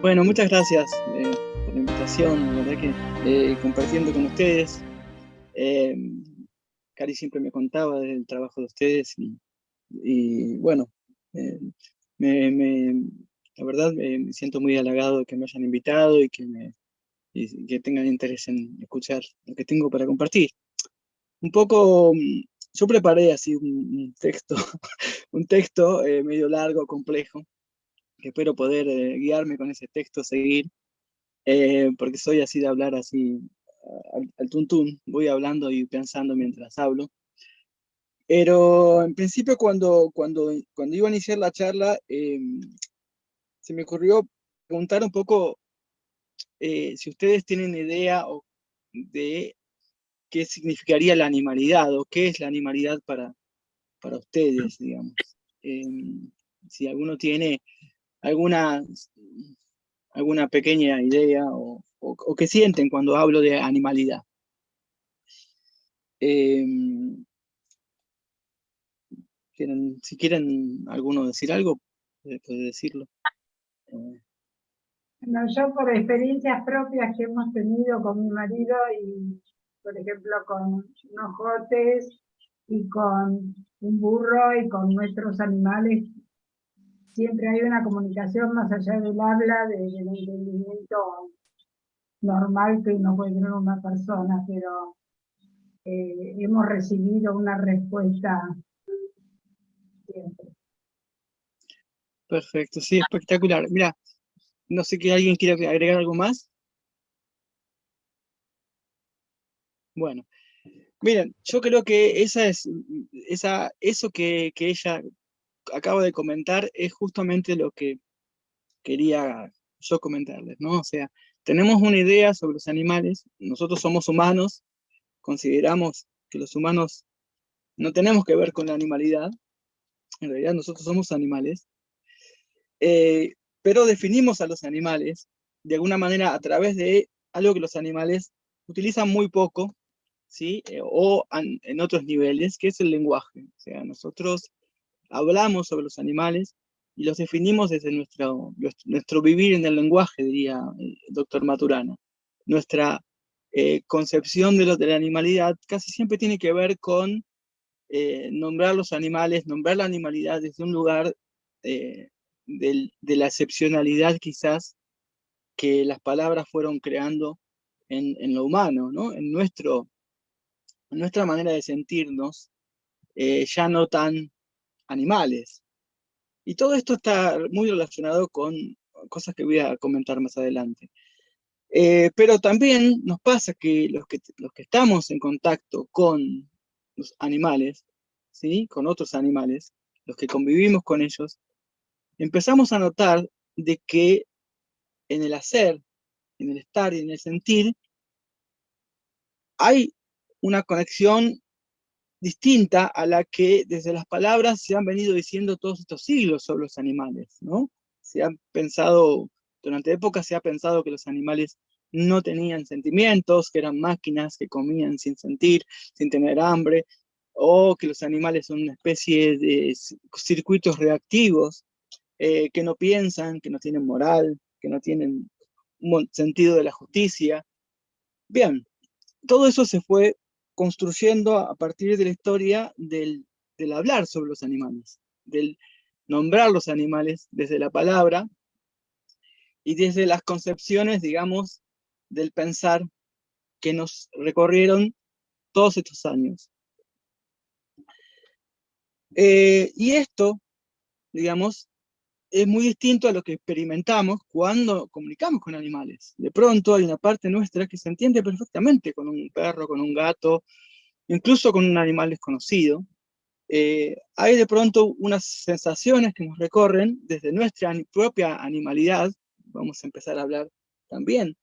Bueno, muchas gracias por la invitación, la verdad que compartiendo con ustedes. eh, Cari siempre me contaba del trabajo de ustedes y bueno, eh, me, me- la verdad me siento muy halagado de que me hayan invitado y que tengan interés en escuchar lo que tengo para compartir. Un poco, yo preparé así un texto, un texto medio largo, complejo, que espero poder guiarme con ese texto, seguir. Porque soy así de hablar así al tuntún, voy hablando y pensando mientras hablo. Pero en principio cuando iba a iniciar la charla, se me ocurrió preguntar un poco si ustedes tienen idea de qué significaría la animalidad o qué es la animalidad para ustedes, digamos. Eh, si alguno tiene alguna, alguna pequeña idea o qué sienten cuando hablo de animalidad. Eh, si quieren alguno decir algo, puede decirlo. Eh, No, yo por experiencias propias que hemos tenido con mi marido y, por ejemplo, con unos jotes y con un burro y con nuestros animales, siempre hay una comunicación más allá del habla, del entendimiento normal que uno puede tener una persona, pero hemos recibido una respuesta siempre. Perfecto, sí, espectacular. Mira, no sé que alguien quiera agregar algo más. Bueno, miren, yo creo que eso que ella acaba de comentar es justamente lo que quería yo comentarles, ¿no? O sea, tenemos una idea sobre los animales, nosotros somos humanos, consideramos que los humanos no tenemos que ver con la animalidad, en realidad nosotros somos animales, eh, pero definimos a los animales de alguna manera a través de algo que los animales utilizan muy poco, ¿sí? En otros niveles, que es el lenguaje. O sea, nosotros hablamos sobre los animales y los definimos desde nuestro vivir en el lenguaje, diría el doctor Maturana. Nuestra concepción de la animalidad casi siempre tiene que ver con nombrar los animales, nombrar la animalidad desde un lugar eh, de la excepcionalidad quizás que las palabras fueron creando en lo humano, ¿no? En nuestra manera de sentirnos, ya no tan animales. Y todo esto está muy relacionado con cosas que voy a comentar más adelante. Pero también nos pasa que los que estamos en contacto con los animales, ¿sí? Con otros animales, los que convivimos con ellos, empezamos a notar de que en el hacer, en el estar y en el sentir, hay una conexión distinta a la que desde las palabras se han venido diciendo todos estos siglos sobre los animales, ¿no? Se han pensado, durante épocas se ha pensado que los animales no tenían sentimientos, que eran máquinas que comían sin sentir, sin tener hambre, o que los animales son una especie de circuitos reactivos que no piensan, que no tienen moral, que no tienen un sentido de la justicia. Bien, todo eso se fue construyendo a partir de la historia del hablar sobre los animales, del nombrar los animales desde la palabra y desde las concepciones, digamos, del pensar que nos recorrieron todos estos años. Y esto, digamos, es muy distinto a lo que experimentamos cuando comunicamos con animales. De pronto hay una parte nuestra que se entiende perfectamente con un perro, con un gato, incluso con un animal desconocido. Hay de pronto unas sensaciones que nos recorren desde nuestra propia animalidad. Vamos a empezar a hablar también.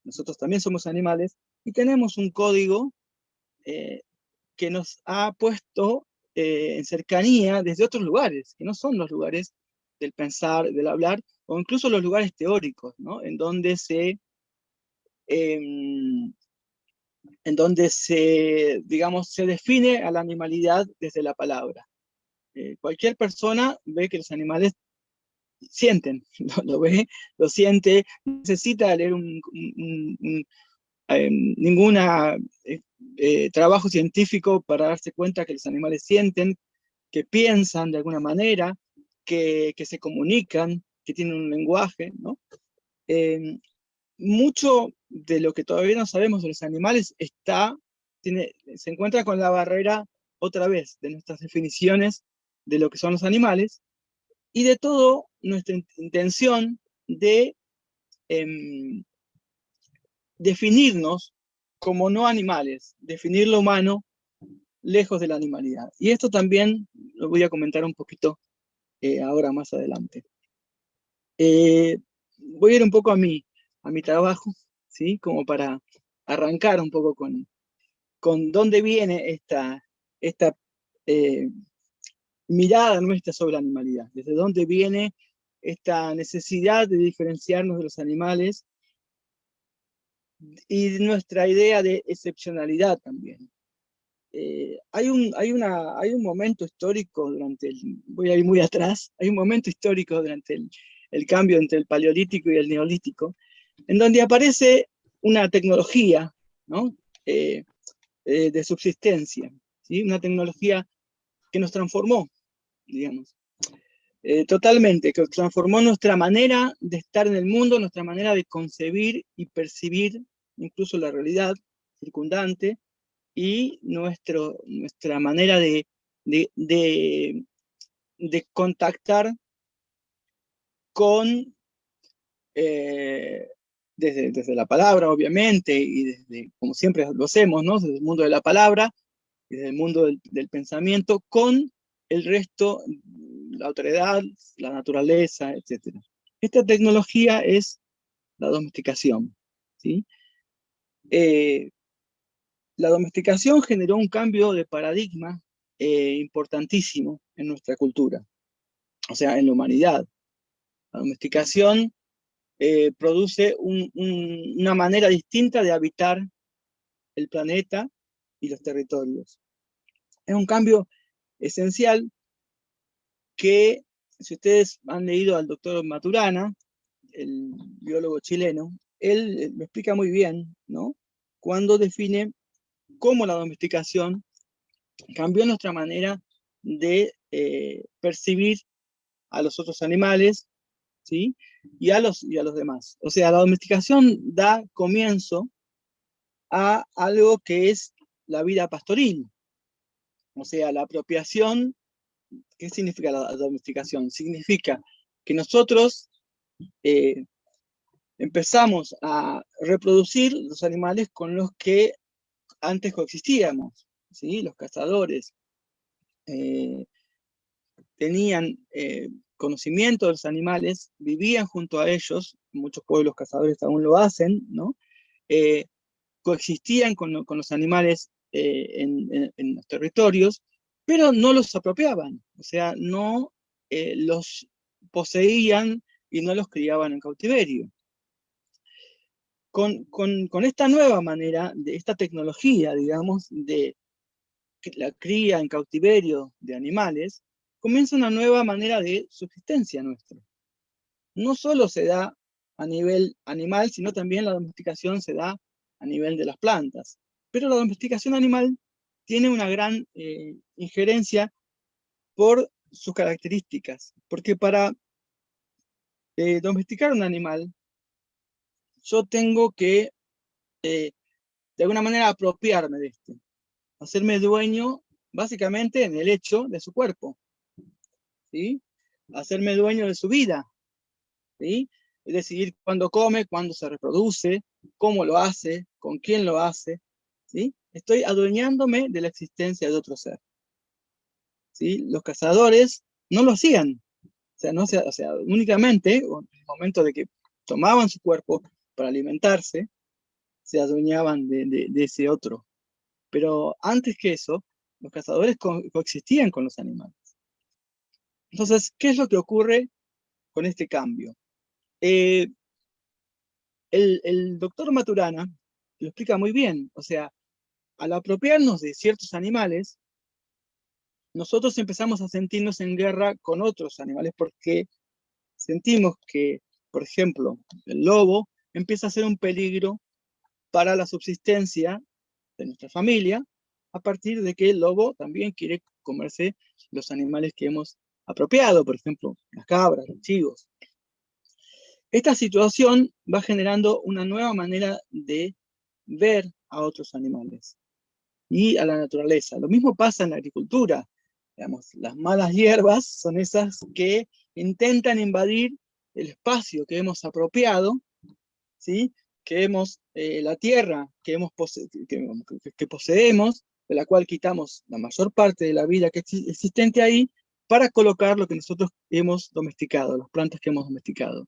Nosotros también somos animales y tenemos un código eh, que nos ha puesto en cercanía desde otros lugares, que no son los lugares del pensar, del hablar, o incluso los lugares teóricos, ¿no? Eh, en donde digamos, se define a la animalidad desde la palabra. Cualquier persona ve que los animales sienten, lo ve, lo siente, no necesita leer ningún trabajo científico para darse cuenta que los animales sienten, que piensan de alguna manera, que se comunican, que tienen un lenguaje, ¿no? Mucho de lo que todavía no sabemos de los animales se encuentra con la barrera, otra vez, de nuestras definiciones de lo que son los animales, y de todo nuestra intención de definirnos como no animales, definir lo humano lejos de la animalidad. Y esto también lo voy a comentar un poquito ahora más adelante. Voy a ir un poco a mi trabajo, ¿sí? Como para arrancar un poco con dónde viene esta mirada nuestra sobre la animalidad, desde dónde viene esta necesidad de diferenciarnos de los animales y nuestra idea de excepcionalidad también. Hay un momento histórico voy a ir muy atrás, hay un momento histórico durante el cambio entre el paleolítico y el neolítico, en donde aparece una tecnología, ¿no? De subsistencia, ¿sí? Una tecnología que nos transformó, digamos, totalmente, que transformó nuestra manera de estar en el mundo, nuestra manera de concebir y percibir incluso la realidad circundante, y nuestra manera de, de, de contactar con, eh, desde la palabra, obviamente, y desde, como siempre lo hacemos, ¿no? Desde el mundo de la palabra, y desde el mundo del pensamiento, con el resto, la autoridad, la naturaleza, etc. Esta tecnología es la domesticación, ¿sí? La domesticación generó un cambio de paradigma importantísimo en nuestra cultura, o sea, en la humanidad. La domesticación produce una manera distinta de habitar el planeta y los territorios. Es un cambio esencial que, si ustedes han leído al doctor Maturana, el biólogo chileno, él lo explica muy bien, ¿no? Cuando define cómo la domesticación cambió nuestra manera de percibir a los otros animales, ¿sí? Y a los demás. O sea, la domesticación da comienzo a algo que es la vida pastoril. O sea, la apropiación. ¿Qué significa la domesticación? Significa que nosotros empezamos a reproducir los animales con los que antes coexistíamos, ¿sí? Los cazadores tenían conocimiento de los animales, vivían junto a ellos, muchos pueblos cazadores aún lo hacen, ¿no? Coexistían con los animales en los territorios, pero no los apropiaban, o sea, no los poseían y no los criaban en cautiverio. Con esta nueva manera, de esta tecnología, digamos, de la cría en cautiverio de animales, comienza una nueva manera de subsistencia nuestra. No solo se da a nivel animal, sino también la domesticación se da a nivel de las plantas. Pero la domesticación animal tiene una gran injerencia por sus características, porque para domesticar un animal, yo tengo que, de alguna manera, apropiarme de este, hacerme dueño, básicamente, en el hecho de su cuerpo, ¿sí? Hacerme dueño de su vida, ¿sí? Es decidir cuándo come, cuándo se reproduce, cómo lo hace, con quién lo hace, ¿sí? Estoy adueñándome de la existencia de otro ser, ¿sí? Los cazadores no lo hacían, o sea, únicamente en el momento de que tomaban su cuerpo para alimentarse, se adueñaban de ese otro. Pero antes que eso, los cazadores coexistían con los animales. Entonces, ¿qué es lo que ocurre con este cambio? El doctor Maturana lo explica muy bien. O sea, al apropiarnos de ciertos animales, nosotros empezamos a sentirnos en guerra con otros animales porque sentimos que, por ejemplo, el lobo empieza a ser un peligro para la subsistencia de nuestra familia, a partir de que el lobo también quiere comerse los animales que hemos apropiado, por ejemplo, las cabras, los chivos. Esta situación va generando una nueva manera de ver a otros animales y a la naturaleza. Lo mismo pasa en la agricultura. Digamos, las malas hierbas son esas que intentan invadir el espacio que hemos apropiado, ¿sí? La tierra que poseemos, de la cual quitamos la mayor parte de la vida que existente ahí, para colocar lo que nosotros hemos domesticado, las plantas que hemos domesticado,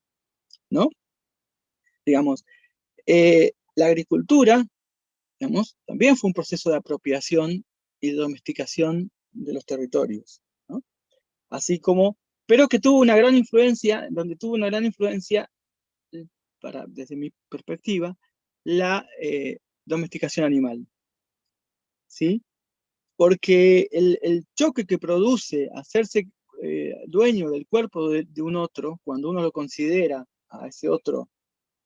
¿no? Digamos, la agricultura, digamos, también fue un proceso de apropiación y de domesticación de los territorios, ¿no? Así como, pero que tuvo una gran influencia, donde tuvo una gran influencia, desde mi perspectiva, la domesticación animal, ¿sí? Porque el choque que produce hacerse dueño del cuerpo de un otro, cuando uno lo considera a ese otro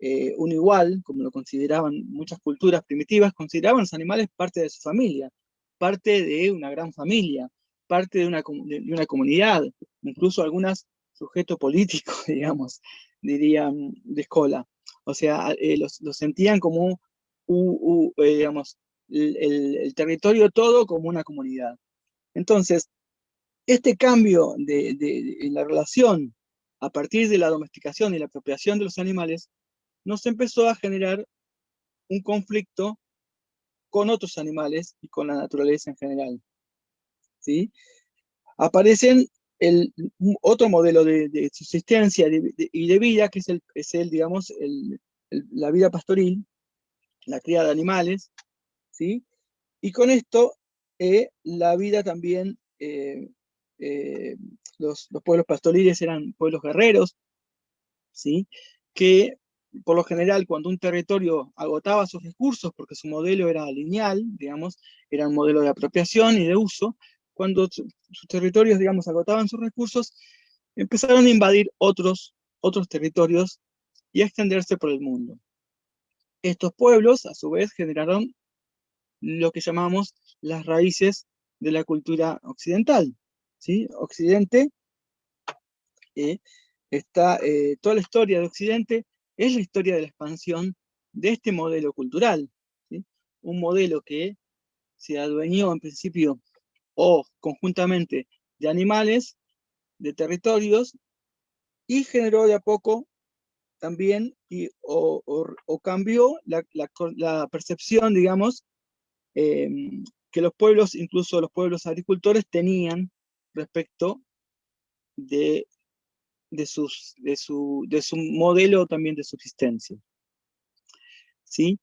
un igual, como lo consideraban muchas culturas primitivas, consideraban los animales parte de su familia, parte de una gran familia, parte de una comunidad, incluso algunas sujeto político, digamos, dirían de escola. O sea, los sentían como, digamos, el territorio todo como una comunidad. Entonces, este cambio en la relación a partir de la domesticación y la apropiación de los animales nos empezó a generar un conflicto con otros animales y con la naturaleza en general, ¿sí? Aparecen otro modelo de subsistencia y de vida, que digamos, la vida pastoril, la cría de animales, ¿sí? Y con esto, la vida también, los pueblos pastoriles eran pueblos guerreros, ¿sí? Que por lo general, cuando un territorio agotaba sus recursos, porque su modelo era lineal, digamos, era un modelo de apropiación y de uso, cuando sus territorios, digamos, agotaban sus recursos, empezaron a invadir otros territorios y a extenderse por el mundo. Estos pueblos, a su vez, generaron lo que llamamos las raíces de la cultura occidental, ¿sí? Occidente, toda la historia de Occidente es la historia de la expansión de este modelo cultural, ¿sí? Un modelo que se adueñó en principio o conjuntamente de animales, de territorios, y generó de a poco también o cambió la percepción, digamos, que los pueblos, incluso los pueblos agricultores, tenían respecto de su modelo también de subsistencia, ¿sí?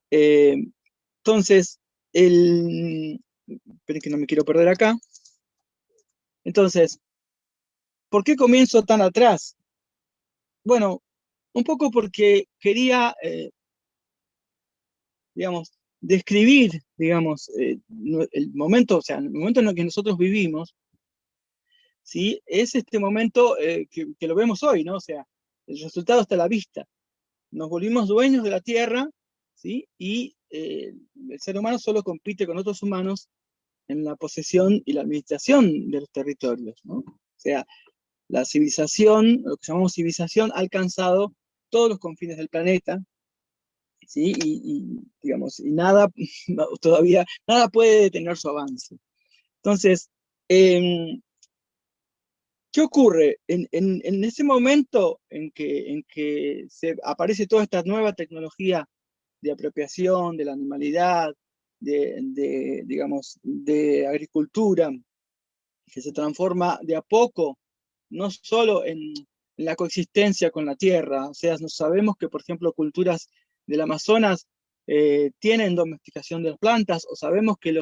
Entonces, esperen que no me quiero perder acá. Entonces, ¿por qué comienzo tan atrás? Bueno, un poco porque quería, digamos, describir, digamos, el momento, o sea, el momento en el que nosotros vivimos, ¿sí? Es este momento que lo vemos hoy, ¿no? O sea, el resultado está a la vista. Nos volvimos dueños de la tierra, ¿sí? Y el ser humano solo compite con otros humanos en la posesión y la administración de los territorios, ¿no? O sea, la civilización, lo que llamamos civilización, ha alcanzado todos los confines del planeta, ¿sí? Digamos, y nada, todavía, nada puede detener su avance. Entonces, ¿qué ocurre? En ese momento en que aparece toda esta nueva tecnología de apropiación de la animalidad, digamos, de agricultura, que se transforma de a poco, no solo en la coexistencia con la tierra, o sea, sabemos que, por ejemplo, culturas del Amazonas tienen domesticación de las plantas, o sabemos que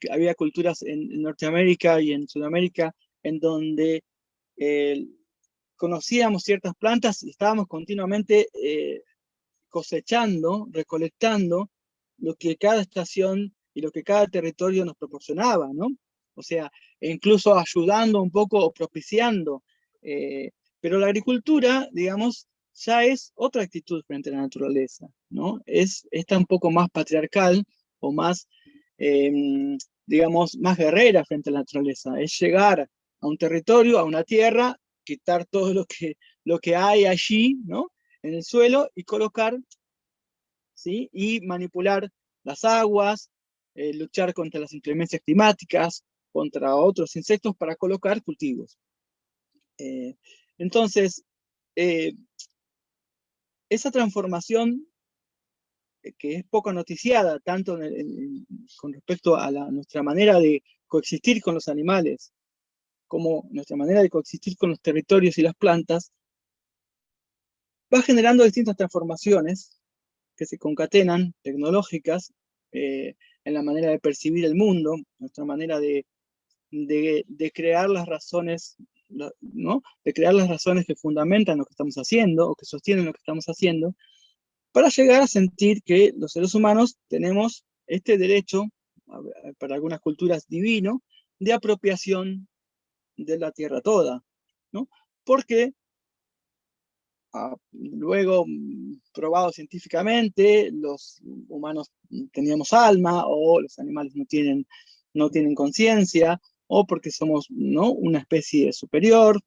había culturas en Norteamérica y en Sudamérica en donde conocíamos ciertas plantas y estábamos continuamente cosechando, recolectando lo que cada estación y lo que cada territorio nos proporcionaba, ¿no? O sea, incluso ayudando un poco o propiciando Pero la agricultura, digamos, ya es otra actitud frente a la naturaleza, ¿no? Está un poco más patriarcal o más, digamos, más guerrera frente a la naturaleza. Es llegar a un territorio, a una tierra, quitar todo lo que hay allí, ¿no? En el suelo y colocar, ¿sí? Y manipular las aguas, luchar contra las inclemencias climáticas, contra otros insectos para colocar cultivos. Entonces, eh, esa transformación que es poco noticiada, tanto con respecto a nuestra manera de coexistir con los animales, como nuestra manera de coexistir con los territorios y las plantas, va generando distintas transformaciones que se concatenan, tecnológicas, en la manera de percibir el mundo, nuestra manera de crear las razones, ¿no? De crear las razones que fundamentan lo que estamos haciendo o que sostienen lo que estamos haciendo, para llegar a sentir que los seres humanos tenemos este derecho, para algunas culturas divino, de apropiación de la tierra toda, ¿no? Porque luego, probado científicamente, los humanos teníamos alma, o los animales no tienen conciencia, o porque somos, ¿no?, una especie superior,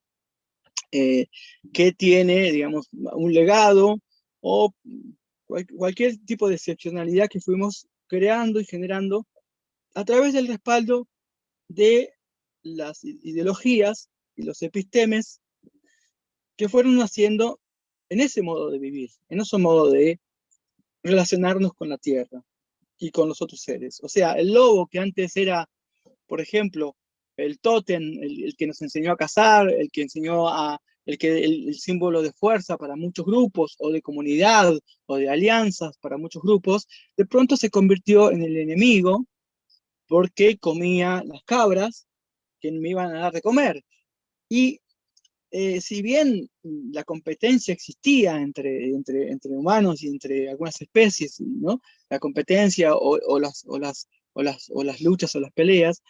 que tiene, digamos, un legado, o cualquier tipo de excepcionalidad que fuimos creando y generando a través del respaldo de las ideologías y los epistemes que fueron naciendo en ese modo de vivir, en ese modo de relacionarnos con la tierra y con los otros seres. O sea, el lobo que antes era, por ejemplo, el tótem, el que nos enseñó a cazar, el que enseñó el símbolo de fuerza para muchos grupos, o de comunidad, o de alianzas para muchos grupos, de pronto se convirtió en el enemigo porque comía las cabras que me iban a dar de comer. Y si bien la competencia existía entre humanos y entre algunas especies, ¿no? La competencia o las luchas o las peleas,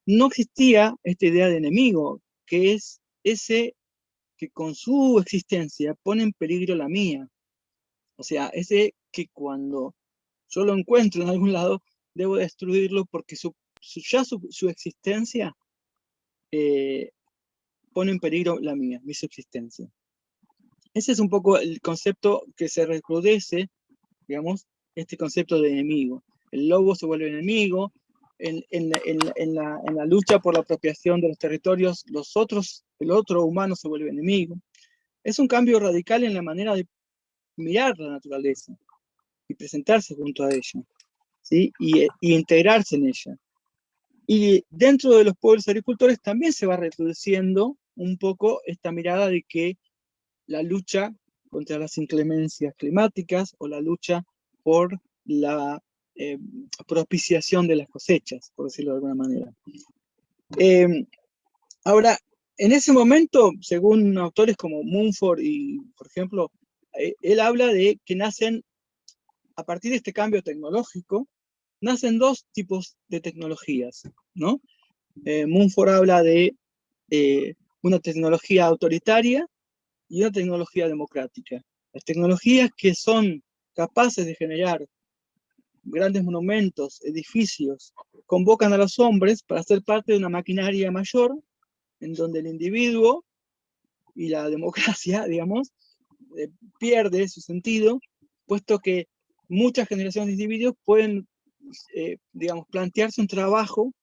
no existía esta idea de enemigo, que es ese que con su existencia pone en peligro la mía. O sea, ese que cuando yo lo encuentro en algún lado, debo destruirlo porque su existencia eh, pone en peligro la mía, mi subsistencia. Ese es un poco el concepto que se recrudece, digamos, este concepto de enemigo. El lobo se vuelve enemigo, en la lucha por la apropiación de los territorios, el otro humano se vuelve enemigo. Es un cambio radical en la manera de mirar la naturaleza y presentarse junto a ella, ¿sí? Y integrarse en ella. Y dentro de los pueblos agricultores también se va reduciendo un poco esta mirada de que la lucha contra las inclemencias climáticas o la lucha por la propiciación de las cosechas, por decirlo de alguna manera. Ahora, en ese momento, según autores como Mumford y, por ejemplo, él habla de que nacen, a partir de este cambio tecnológico, nacen dos tipos de tecnologías, ¿no? Mumford habla de una tecnología autoritaria y una tecnología democrática. Las tecnologías que son capaces de generar grandes monumentos, edificios, convocan a los hombres para ser parte de una maquinaria mayor, en donde el individuo y la democracia, digamos, pierde su sentido, puesto que muchas generaciones de individuos pueden, digamos, plantearse un trabajo,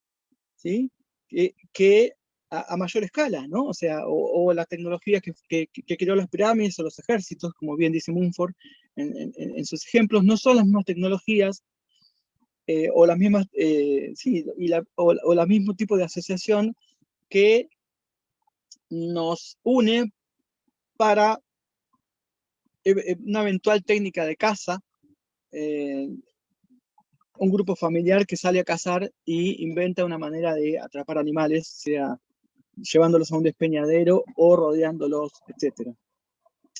¿sí? que a mayor escala, ¿no? O sea, o la tecnología que creó las pirámides o los ejércitos, como bien dice Mumford en sus ejemplos, no son las mismas tecnologías o las mismas, sí, o la mismo tipo de asociación que nos une para una eventual técnica de caza, un grupo familiar que sale a cazar y inventa una manera de atrapar animales, sea llevándolos a un despeñadero o rodeándolos, etc.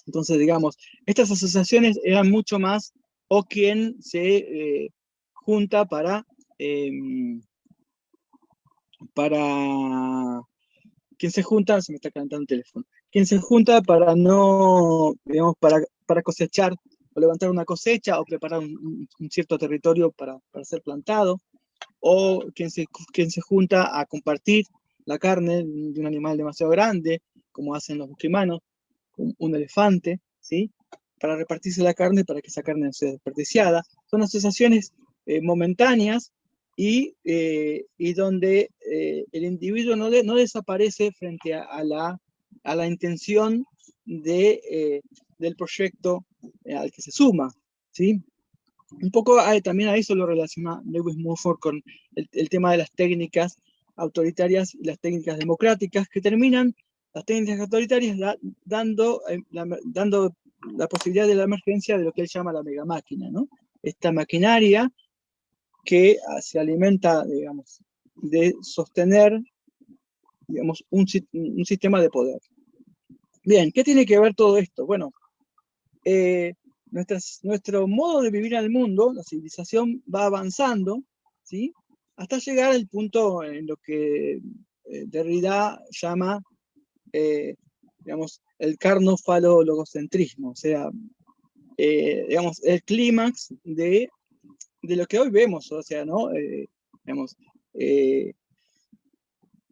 Entonces, digamos, estas asociaciones eran mucho más, o quien se junta para quien se junta, se me está calentando el teléfono, quien se junta para no, digamos, para cosechar o levantar una cosecha o preparar un cierto territorio para ser plantado, o quien se junta a compartir la carne de un animal demasiado grande, como hacen los musulmanes, un elefante, ¿sí? Para repartirse la carne para que esa carne no sea desperdiciada. Son asociaciones momentáneas y donde el individuo no desaparece frente a la intención del proyecto al que se suma, ¿sí? Un poco también a eso lo relaciona Lewis Mumford con el tema de las técnicas autoritarias y las técnicas democráticas, que terminan las técnicas autoritarias dando la posibilidad de la emergencia de lo que él llama la megamáquina, ¿no? Esta maquinaria que se alimenta, digamos, de sostener, digamos, un sistema de poder. Bien, ¿qué tiene que ver todo esto? Bueno, nuestro modo de vivir en el mundo, la civilización va avanzando, ¿sí? Hasta llegar al punto en lo que Derrida llama, digamos, el carnofalo-logocentrismo, o sea, digamos, el clímax de lo que hoy vemos, o sea, ¿no? Digamos,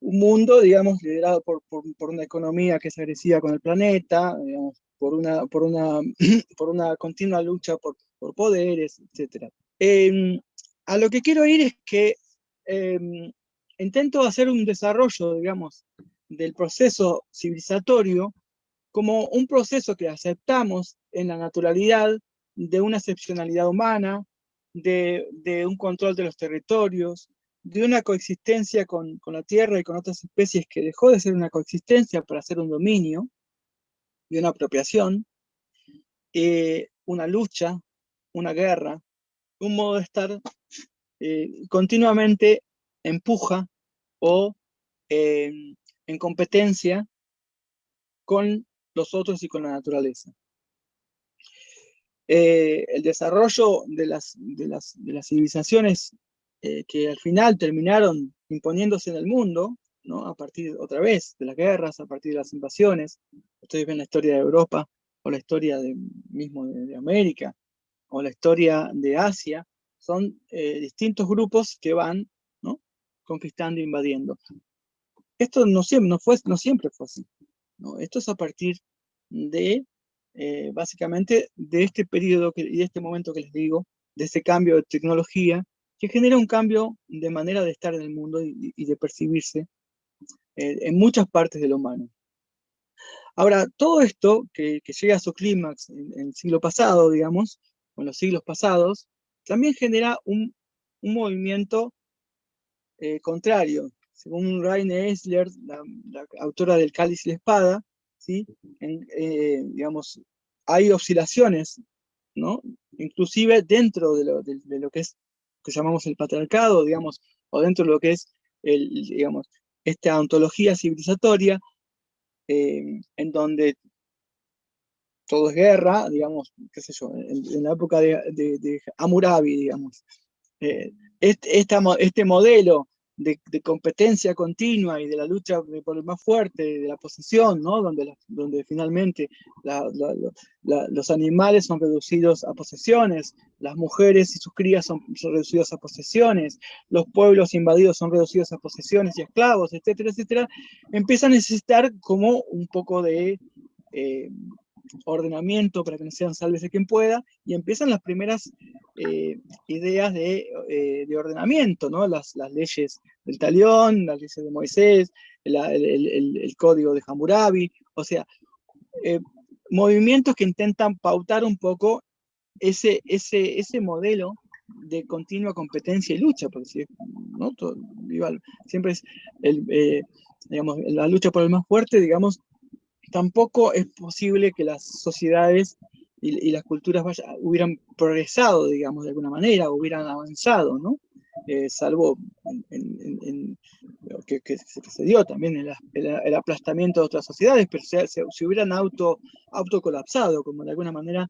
un mundo, digamos, liderado por una economía que es agresiva con el planeta, digamos, por una continua lucha por poderes, etc. A lo que quiero ir es que eh, intento hacer un desarrollo, digamos, del proceso civilizatorio como un proceso que aceptamos en la naturalidad de una excepcionalidad humana, de un control de los territorios, de una coexistencia con la tierra y con otras especies que dejó de ser una coexistencia para ser un dominio y una apropiación, una lucha, una guerra, un modo de estar continuamente empuja o en competencia con los otros y con la naturaleza. El desarrollo de las civilizaciones que al final terminaron imponiéndose en el mundo, ¿no? A partir, otra vez, de las guerras, a partir de las invasiones. Ustedes ven la historia de Europa, o la historia mismo de América, o la historia de Asia. Son distintos grupos que van, ¿no? Conquistando e invadiendo. Esto no siempre fue así, ¿no? Esto es a partir de básicamente de este periodo y de este momento que les digo, de ese cambio de tecnología, que genera un cambio de manera de estar en el mundo y de percibirse en muchas partes de lo humano. Ahora, todo esto que llega a su clímax en el siglo pasado, digamos, o en los siglos pasados, también genera un movimiento contrario. Según Raine Esler, la autora del Cáliz y la Espada, ¿sí? Digamos, hay oscilaciones, ¿no? Inclusive dentro de lo que es, que llamamos el patriarcado, digamos, o dentro de lo que es, digamos, esta ontología civilizatoria, en donde todo es guerra, digamos, qué sé yo, en la época de Hammurabi, digamos. Este modelo de competencia continua y de la lucha por el más fuerte, de la posesión, ¿no? Donde finalmente los animales son reducidos a posesiones, las mujeres y sus crías son reducidos a posesiones, los pueblos invadidos son reducidos a posesiones y esclavos, etcétera, etcétera, empieza a necesitar como un poco de ordenamiento para que no sean sálvese quien pueda, y empiezan las primeras ideas de ordenamiento, ¿no? Las leyes del Talión, las leyes de Moisés, el código de Hammurabi, o sea, movimientos que intentan pautar un poco ese modelo de continua competencia y lucha, porque si, ¿no? Siempre es digamos, la lucha por el más fuerte, digamos, tampoco es posible que las sociedades y las culturas hubieran progresado, digamos, de alguna manera, hubieran avanzado, ¿no? Salvo que se dio también el aplastamiento de otras sociedades, pero se hubieran autocolapsado, como de alguna manera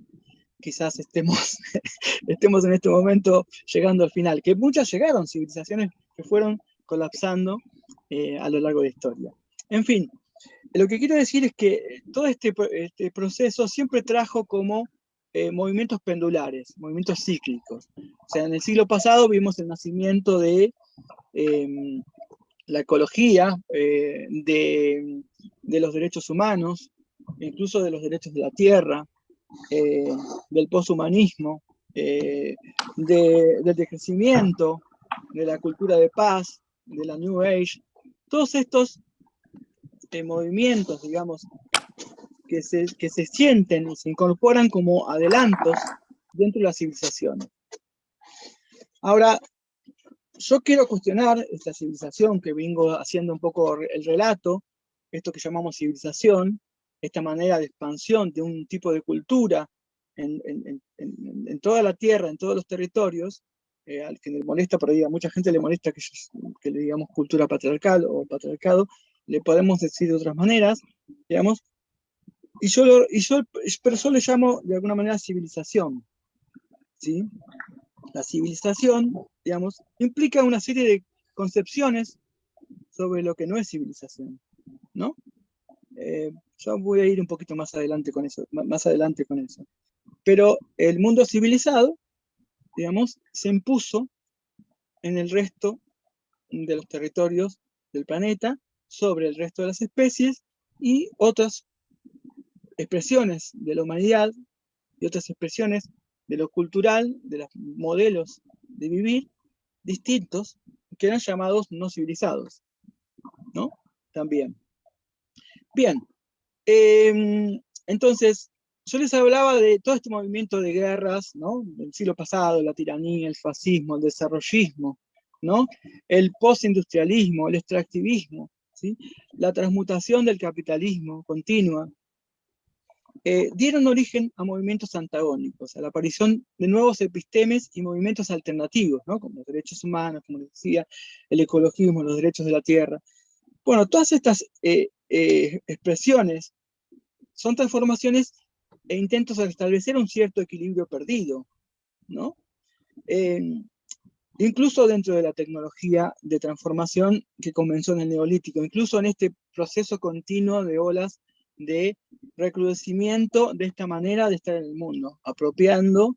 quizás estemos en este momento llegando al final, que muchas llegaron, civilizaciones que fueron colapsando a lo largo de la historia. En fin, lo que quiero decir es que todo este proceso siempre trajo como movimientos pendulares, movimientos cíclicos. O sea, en el siglo pasado vimos el nacimiento de la ecología, de los derechos humanos, incluso de los derechos de la tierra, del poshumanismo, del decrecimiento, de la cultura de paz, de la New Age. Todos estos movimientos, digamos, que se sienten y se incorporan como adelantos dentro de las civilizaciones. Ahora, yo quiero cuestionar esta civilización que vengo haciendo un poco el relato, esto que llamamos civilización, esta manera de expansión de un tipo de cultura en toda la tierra, en todos los territorios, al que le molesta, por ahí a mucha gente le molesta que le digamos cultura patriarcal o patriarcado, le podemos decir de otras maneras, digamos, pero yo le llamo de alguna manera civilización, ¿sí? La civilización, digamos, implica una serie de concepciones sobre lo que no es civilización, ¿no? Yo voy a ir un poquito más adelante con eso, Pero el mundo civilizado, digamos, se impuso en el resto de los territorios del planeta sobre el resto de las especies y otras expresiones de la humanidad y otras expresiones de lo cultural, de los modelos de vivir distintos, que eran llamados no civilizados, ¿no? También. Bien, entonces, yo les hablaba de todo este movimiento de guerras, ¿no? Del siglo pasado, la tiranía, el fascismo, el desarrollismo, ¿no? El postindustrialismo, el extractivismo, ¿sí? La transmutación del capitalismo continua, dieron origen a movimientos antagónicos, a la aparición de nuevos epistemes y movimientos alternativos, ¿no? Como los derechos humanos, como les decía, el ecologismo, los derechos de la tierra. Bueno, todas estas expresiones son transformaciones e intentos de restablecer un cierto equilibrio perdido, ¿no? Incluso dentro de la tecnología de transformación que comenzó en el Neolítico, incluso en este proceso continuo de olas de recrudecimiento de esta manera de estar en el mundo, apropiando,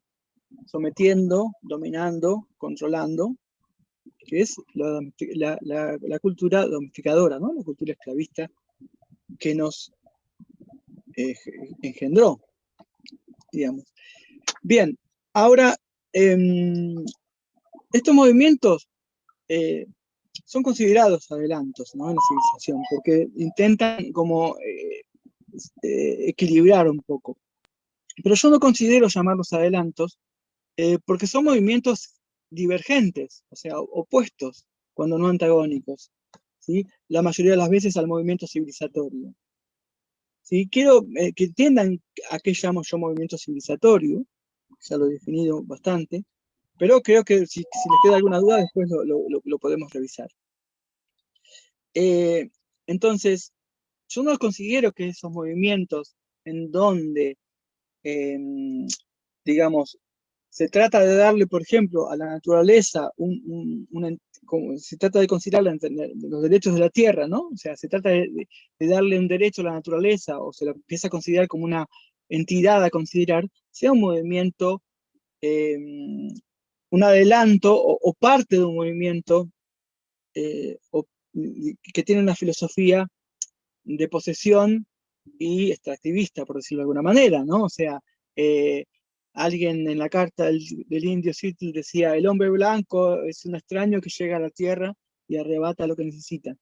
sometiendo, dominando, controlando, que es la cultura domesticadora, ¿no? La cultura esclavista que nos engendró, digamos. Bien, ahora, estos movimientos son considerados adelantos, ¿no? En la civilización, porque intentan como equilibrar un poco. Pero yo no considero llamarlos adelantos porque son movimientos divergentes, o sea, opuestos, cuando no antagónicos, ¿sí? La mayoría de las veces al movimiento civilizatorio. ¿Sí? Quiero que entiendan a qué llamo yo movimiento civilizatorio, ya lo he definido bastante, pero creo que si les queda alguna duda, después lo podemos revisar. Entonces, yo no considero que esos movimientos en donde, digamos, se trata de darle, por ejemplo, a la naturaleza, se trata de considerar los derechos de la tierra, ¿no? O sea, se trata de darle un derecho a la naturaleza, o se lo empieza a considerar como una entidad a considerar, sea un movimiento, un adelanto o parte de un movimiento que tiene una filosofía de posesión y extractivista, por decirlo de alguna manera, ¿no? O sea, alguien en la carta del indio Seattle decía, el hombre blanco es un extraño que llega a la tierra y arrebata lo que necesita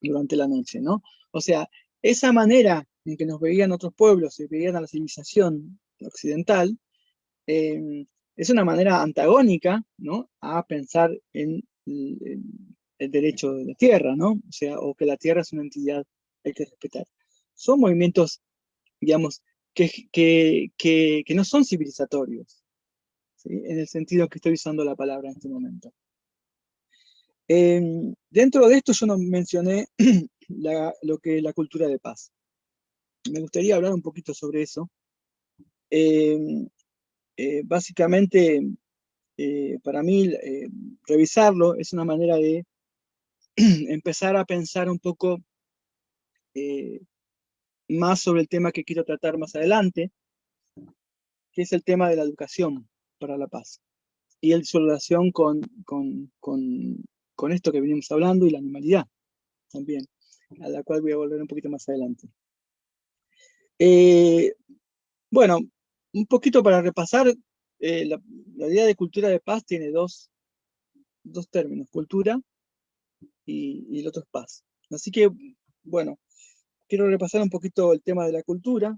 durante la noche, ¿no? O sea, esa manera en que nos veían otros pueblos y veían a la civilización occidental, es una manera antagónica, ¿no? A pensar en el derecho de la tierra, ¿no? O sea, o que la tierra es una entidad que hay que respetar. Son movimientos, digamos, que no son civilizatorios, ¿sí? En el sentido que estoy usando la palabra en este momento. Dentro de esto yo no mencioné lo que es la cultura de paz. Me gustaría hablar un poquito sobre eso. Básicamente, para mí, revisarlo es una manera de empezar a pensar un poco más sobre el tema que quiero tratar más adelante, que es el tema de la educación para la paz, y su relación con esto que venimos hablando y la animalidad también, a la cual voy a volver un poquito más adelante. Bueno, un poquito para repasar, la idea de cultura de paz tiene dos términos, cultura y el otro es paz. Así que, bueno, quiero repasar un poquito el tema de la cultura.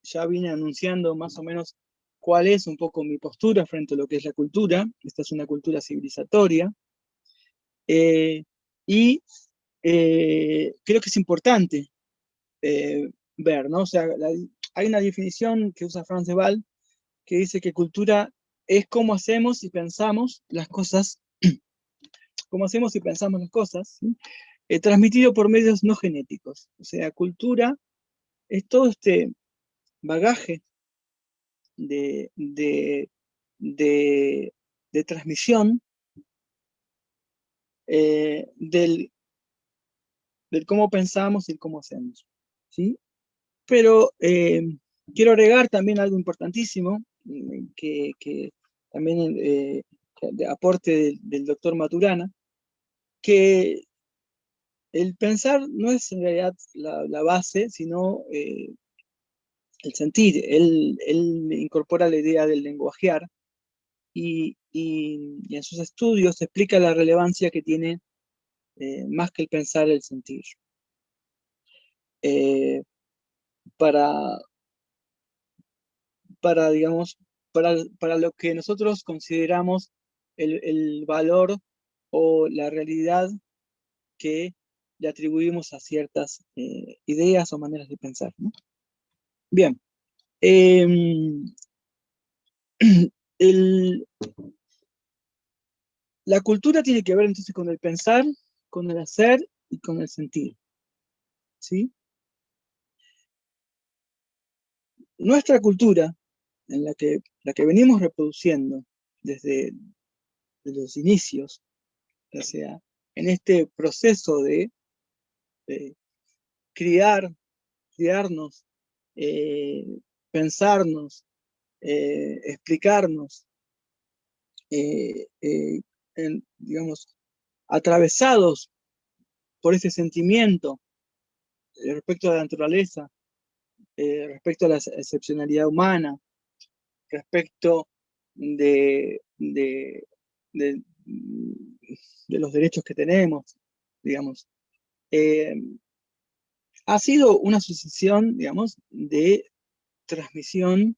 Ya vine anunciando más o menos cuál es un poco mi postura frente a lo que es la cultura. Esta es una cultura civilizatoria. Y creo que es importante ver, ¿no? O sea, hay una definición que usa Franz de Waal que dice que cultura es cómo hacemos y pensamos las cosas, cómo hacemos y pensamos las cosas, ¿sí? Transmitido por medios no genéticos. O sea, cultura es todo este bagaje de, de, de, de transmisión del cómo pensamos y el cómo hacemos, ¿sí? Pero quiero agregar también algo importantísimo, que también de aporte del doctor Maturana, que el pensar no es en realidad la base, sino el sentir. Él incorpora la idea del lenguajear y en sus estudios explica la relevancia que tiene más que el pensar, el sentir. Eh, para, digamos, para lo que nosotros consideramos el valor o la realidad que le atribuimos a ciertas ideas o maneras de pensar, ¿no? Bien. El, la cultura tiene que ver entonces con el pensar, con el hacer y con el sentir, ¿sí? Nuestra cultura, en la que venimos reproduciendo desde los inicios, o sea, en este proceso de criarnos, eh, pensarnos, explicarnos, digamos, atravesados por ese sentimiento respecto a la naturaleza, respecto a la excepcionalidad humana, respecto de, de, de los derechos que tenemos, digamos. Ha sido una sucesión, digamos, de transmisión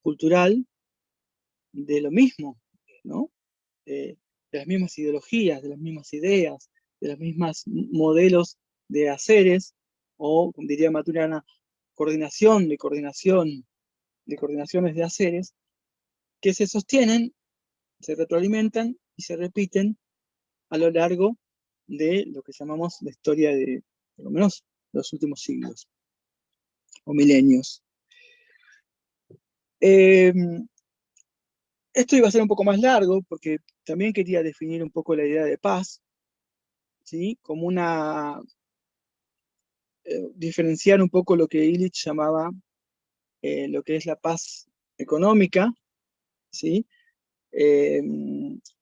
cultural de lo mismo, ¿no? De las mismas ideologías, de las mismas ideas, de los mismos modelos de haceres, o, como diría Maturana, de coordinaciones de haceres, que se sostienen, se retroalimentan y se repiten a lo largo de lo que llamamos la historia de, por lo menos, los últimos siglos o milenios. Esto iba a ser un poco más largo porque también quería definir un poco la idea de paz, ¿sí? Como diferenciar un poco lo que Illich llamaba lo que es la paz económica, ¿sí?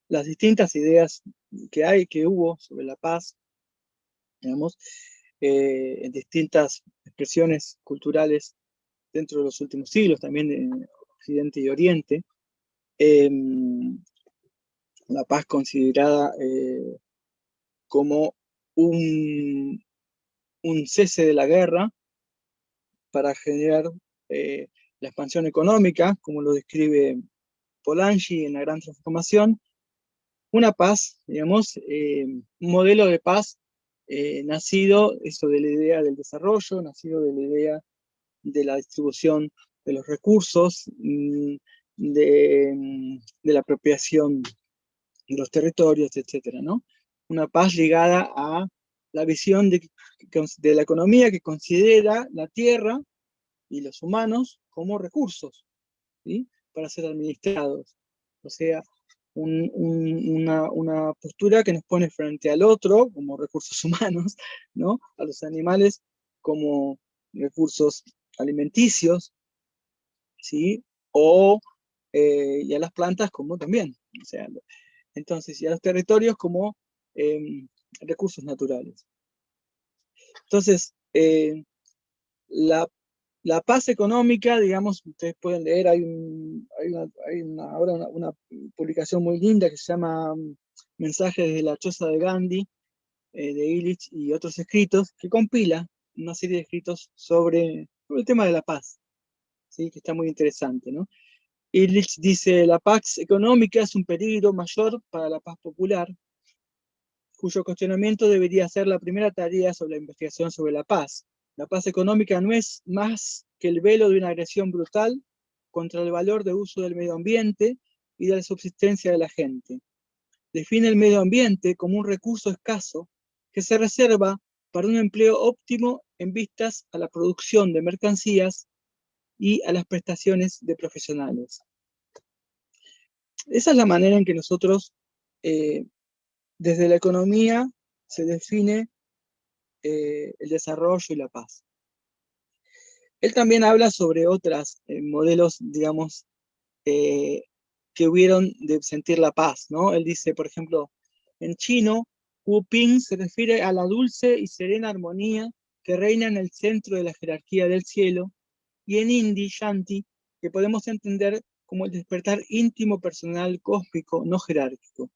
Las distintas ideas que hubo sobre la paz, digamos, en distintas expresiones culturales dentro de los últimos siglos, también en Occidente y Oriente. La paz considerada como un cese de la guerra para generar la expansión económica, como lo describe Polanyi en La Gran Transformación, una paz, digamos, un modelo de paz nacido eso de la idea del desarrollo, nacido de la idea de la distribución de los recursos, de la apropiación de los territorios, etcétera, ¿no? Una paz ligada a la visión de la economía que considera la tierra y los humanos como recursos, ¿sí? Para ser administrados. O sea, una postura que nos pone frente al otro como recursos humanos, ¿no? A los animales como recursos alimenticios, ¿sí? Y a las plantas como también. O sea, entonces, y a los territorios como recursos naturales. Entonces, la paz económica, digamos, ustedes pueden leer, ahora una publicación muy linda que se llama Mensajes desde la choza de Gandhi, de Illich y otros escritos, que compila una serie de escritos sobre el tema de la paz, ¿sí? Que está muy interesante, ¿no? Illich dice, la paz económica es un peligro mayor para la paz popular, cuyo cuestionamiento debería ser la primera tarea sobre la investigación sobre la paz. La paz económica no es más que el velo de una agresión brutal contra el valor de uso del medio ambiente y de la subsistencia de la gente. Define el medio ambiente como un recurso escaso que se reserva para un empleo óptimo en vistas a la producción de mercancías y a las prestaciones de profesionales. Esa es la manera en que nosotros, desde la economía, se define el desarrollo y la paz. Él también habla sobre otros modelos, digamos, que hubieron de sentir la paz, ¿no? Él dice, por ejemplo, en chino, Wu Ping se refiere a la dulce y serena armonía que reina en el centro de la jerarquía del cielo, y en hindi, Shanti, que podemos entender como el despertar íntimo, personal, cósmico, no jerárquico.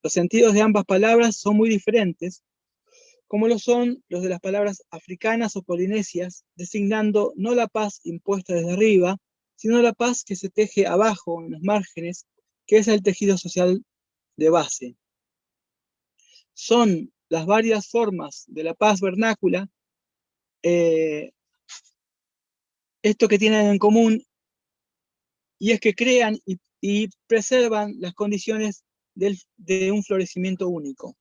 Los sentidos de ambas palabras son muy diferentes, como lo son los de las palabras africanas o polinesias, designando no la paz impuesta desde arriba, sino la paz que se teje abajo, en los márgenes, que es el tejido social de base. Son las varias formas de la paz vernácula, esto que tienen en común, y es que crean y preservan las condiciones de un florecimiento único.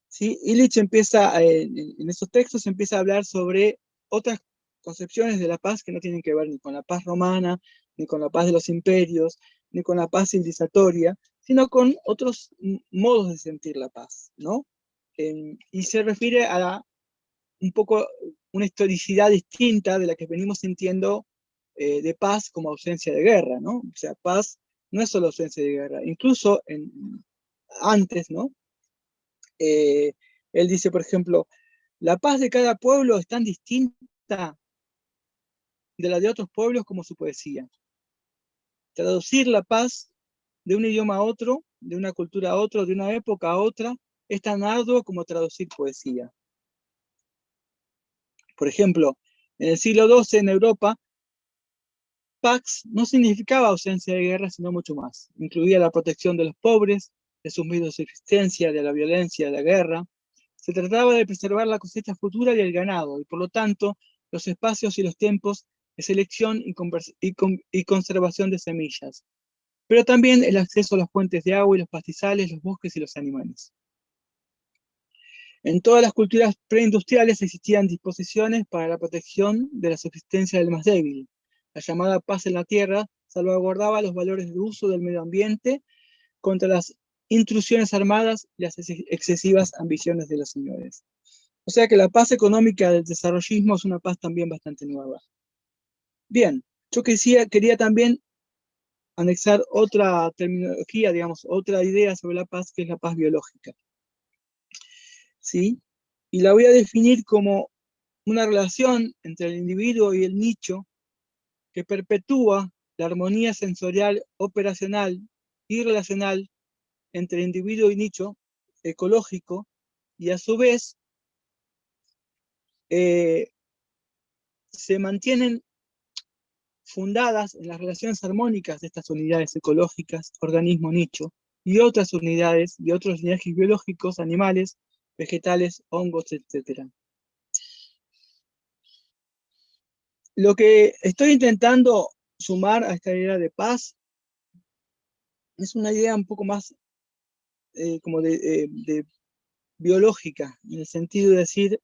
¿Sí? Illich empieza, en esos textos, empieza a hablar sobre otras concepciones de la paz que no tienen que ver ni con la paz romana, ni con la paz de los imperios, ni con la paz civilizatoria, sino con otros modos de sentir la paz, ¿no? Y se refiere a un poco una historicidad distinta de la que venimos sintiendo de paz como ausencia de guerra, ¿no? O sea, paz no es solo ausencia de guerra, incluso antes, ¿no? Él dice, por ejemplo, la paz de cada pueblo es tan distinta de la de otros pueblos como su poesía. Traducir la paz de un idioma a otro, de una cultura a otro, de una época a otra, es tan arduo como traducir poesía. Por ejemplo, en el siglo XII en Europa, Pax no significaba ausencia de guerra, sino mucho más. Incluía la protección de los pobres, de sus medios de existencia, de la violencia, de la guerra. Se trataba de preservar la cosecha futura y el ganado, y por lo tanto, los espacios y los tiempos de selección y conservación de semillas. Pero también el acceso a las fuentes de agua y los pastizales, los bosques y los animales. En todas las culturas preindustriales existían disposiciones para la protección de la subsistencia del más débil. La llamada paz en la tierra salvaguardaba los valores de uso del medio ambiente contra las intrusiones armadas y las excesivas ambiciones de los señores. O sea que la paz económica del desarrollismo es una paz también bastante nueva. Bien, yo quería también anexar otra terminología, digamos, otra idea sobre la paz, que es la paz biológica. ¿Sí? Y la voy a definir como una relación entre el individuo y el nicho que perpetúa la armonía sensorial, operacional y relacional entre individuo y nicho ecológico, y a su vez se mantienen fundadas en las relaciones armónicas de estas unidades ecológicas, organismo-nicho, y otras unidades y otros linajes biológicos, animales, vegetales, hongos, etc. Lo que estoy intentando sumar a esta idea de paz es una idea un poco más como de biológica, en el sentido de decir,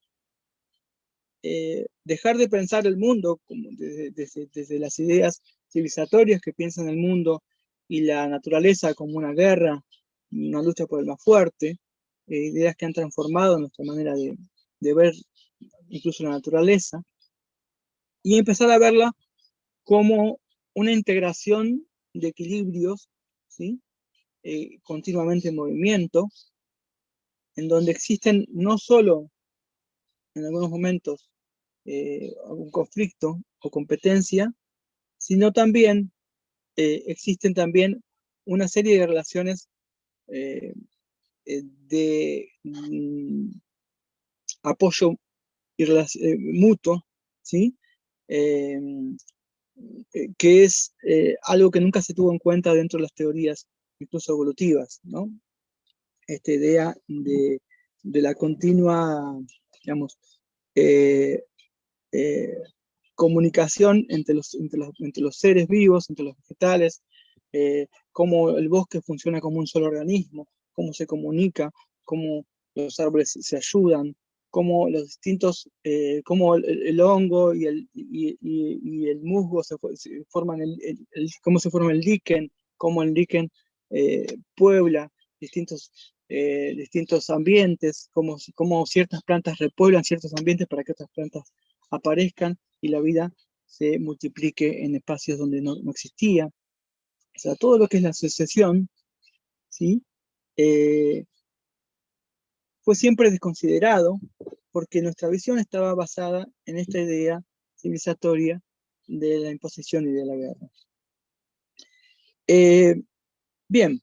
dejar de pensar el mundo como desde las ideas civilizatorias que piensan el mundo y la naturaleza como una guerra, una lucha por el más fuerte, ideas que han transformado nuestra manera de ver incluso la naturaleza, y empezar a verla como una integración de equilibrios, ¿sí? Continuamente en movimiento, en donde existen no solo en algunos momentos algún conflicto o competencia, sino también existen también una serie de relaciones eh, de apoyo y mutuo, ¿sí? Eh, que es algo que nunca se tuvo en cuenta dentro de las teorías, incluso evolutivas, ¿no? Esta idea de la continua, digamos, eh, eh, comunicación entre los seres vivos, entre los vegetales, cómo el bosque funciona como un solo organismo, cómo se comunica, cómo los árboles se ayudan, cómo los distintos, cómo el hongo y el musgo se forman cómo se forma el liquen, cómo el liquen puebla distintos ambientes, cómo ciertas plantas repueblan ciertos ambientes para que otras plantas aparezcan y la vida se multiplique en espacios donde no existía. O sea, todo lo que es la asociación, ¿sí? Eh, fue siempre desconsiderado porque nuestra visión estaba basada en esta idea civilizatoria de la imposición y de la guerra. Bien,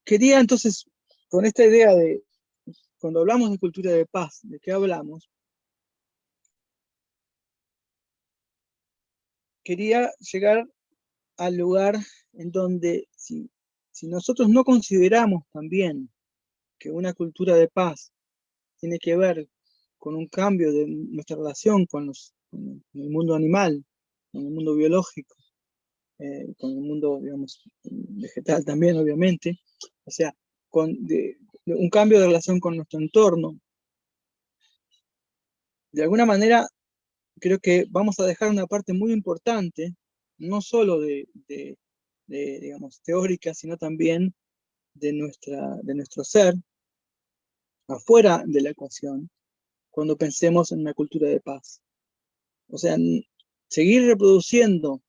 quería entonces, con esta idea de, cuando hablamos de cultura de paz, ¿de qué hablamos? Quería llegar al lugar en donde si nosotros no consideramos también que una cultura de paz tiene que ver con un cambio de nuestra relación con el mundo animal, con el mundo biológico, con el mundo, digamos, vegetal también, obviamente, o sea, de un cambio de relación con nuestro entorno. De alguna manera, creo que vamos a dejar una parte muy importante, no solo digamos, teórica, sino también de nuestro ser, afuera de la ecuación, cuando pensemos en una cultura de paz. O sea, seguir reproduciendo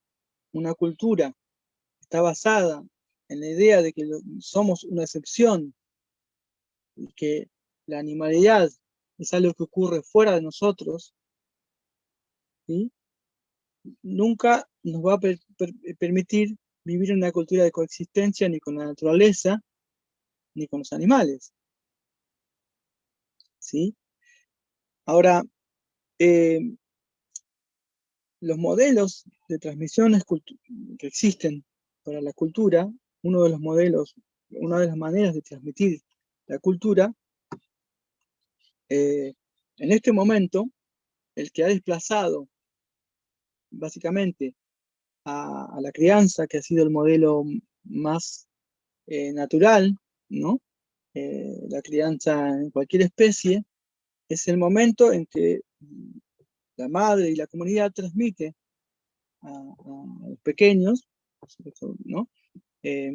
una cultura que está basada en la idea de que somos una excepción y que la animalidad es algo que ocurre fuera de nosotros, ¿sí? Nunca nos va a permitir vivir en una cultura de coexistencia ni con la naturaleza ni con los animales, ¿sí? Ahora, eh, los modelos de transmisiones que existen para la cultura, uno de los modelos, una de las maneras de transmitir la cultura, en este momento, el que ha desplazado básicamente a la crianza, que ha sido el modelo más natural, ¿no? La crianza en cualquier especie, es el momento en que la madre y la comunidad transmite a los pequeños, ¿no? Eh,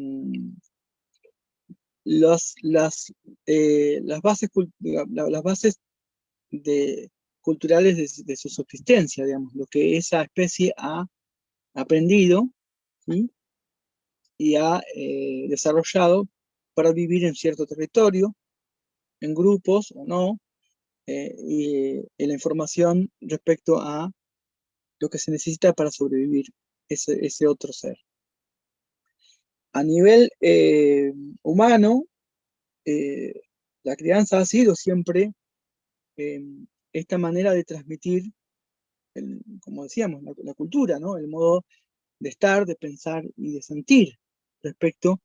las bases, las bases culturales de su subsistencia, digamos, lo que esa especie ha aprendido, ¿sí? Y ha desarrollado para vivir en cierto territorio, en grupos o no, y la información respecto a lo que se necesita para sobrevivir ese otro ser. A nivel humano, la crianza ha sido siempre esta manera de transmitir, como decíamos, la cultura, ¿no? El modo de estar, de pensar y de sentir respecto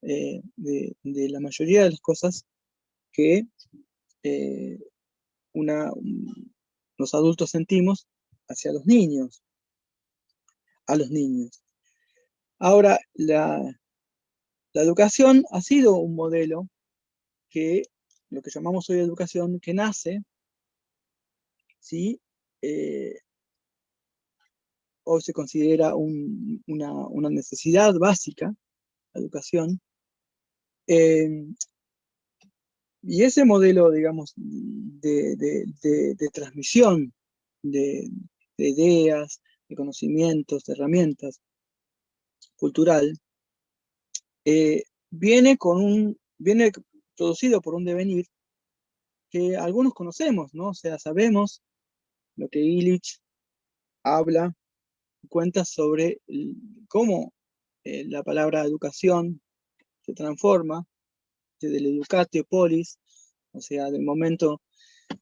de la mayoría de las cosas que eh, los adultos sentimos hacia los niños, a los niños. Ahora, la educación ha sido un modelo que, lo que llamamos hoy educación, que nace, ¿sí? hoy se considera una necesidad básica, la educación. Y ese modelo, digamos, de transmisión de ideas, de conocimientos, de herramientas cultural, viene producido por un devenir que algunos conocemos, ¿no? O sea, sabemos lo que Illich habla, cuenta sobre cómo la palabra educación se transforma desde el educatio polis, o sea, del momento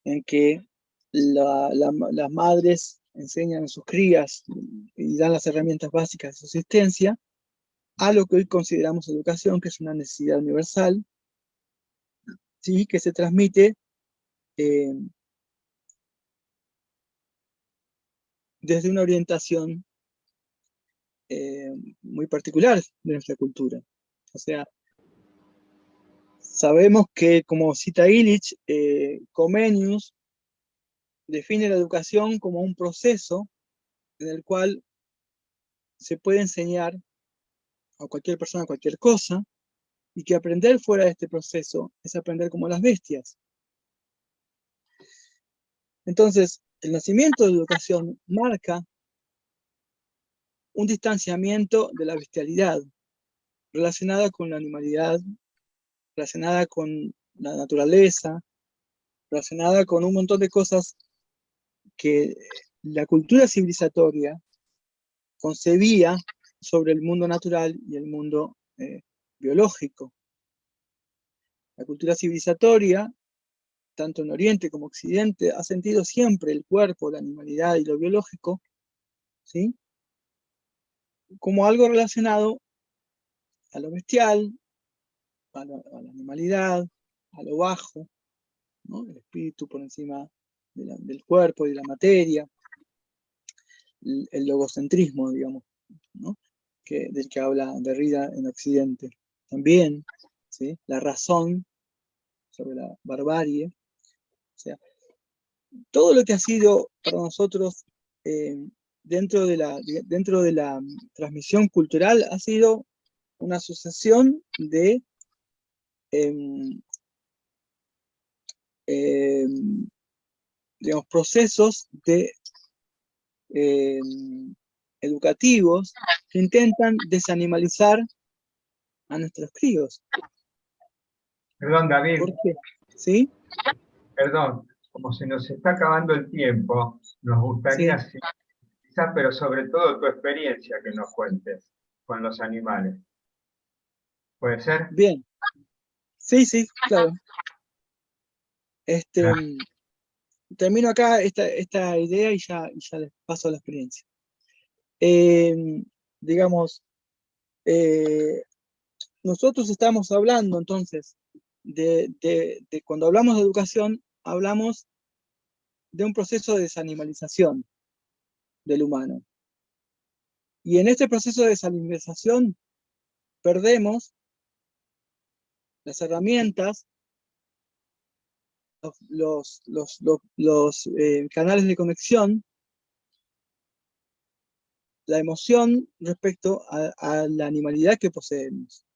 en que las madres enseñan a sus crías y dan las herramientas básicas de subsistencia, a lo que hoy consideramos educación, que es una necesidad universal, ¿sí? Que se transmite desde una orientación muy particular de nuestra cultura. O sea, sabemos que, como cita Illich, Comenius define la educación como un proceso en el cual se puede enseñar a cualquier persona cualquier cosa, y que aprender fuera de este proceso es aprender como las bestias. Entonces, el nacimiento de la educación marca un distanciamiento de la bestialidad relacionada con la animalidad, relacionada con la naturaleza, relacionada con un montón de cosas que la cultura civilizatoria concebía sobre el mundo natural y el mundo biológico. La cultura civilizatoria, tanto en Oriente como Occidente, ha sentido siempre el cuerpo, la animalidad y lo biológico, ¿sí? Como algo relacionado a lo bestial, a la animalidad, a lo bajo, ¿no? El espíritu por encima del cuerpo y de la materia, el logocentrismo, digamos, ¿no? Del que habla Derrida en Occidente. También, ¿sí? La razón sobre la barbarie. O sea, todo lo que ha sido para nosotros dentro de la transmisión cultural ha sido una sucesión de digamos, procesos educativos que intentan desanimalizar a nuestros críos. Perdón, David. ¿Por qué? ¿Sí? Perdón, como se nos está acabando el tiempo, nos gustaría, Sí. quizás, pero sobre todo tu experiencia que nos cuentes con los animales. ¿Puede ser? Bien. Sí, sí, claro. Termino acá esta idea y ya les paso la experiencia. Digamos, nosotros estamos hablando entonces de cuando hablamos de educación, hablamos de un proceso de desanimalización del humano. Y en este proceso de desanimalización perdemos las herramientas, los canales de conexión, la emoción respecto a la animalidad que poseemos.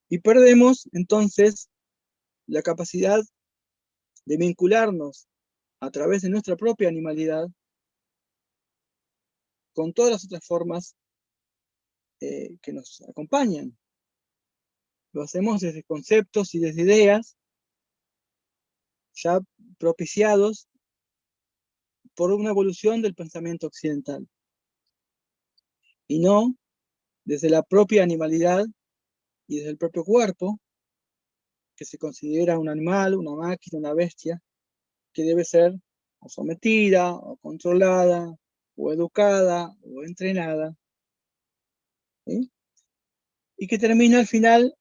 Y perdemos entonces la capacidad de vincularnos a través de nuestra propia animalidad con todas las otras formas que nos acompañan. Lo hacemos desde conceptos y desde ideas ya propiciados por una evolución del pensamiento occidental, y no desde la propia animalidad y desde el propio cuerpo, que se considera un animal, una máquina, una bestia, que debe ser o sometida, o controlada, o educada, o entrenada, ¿sí? Y que termina al final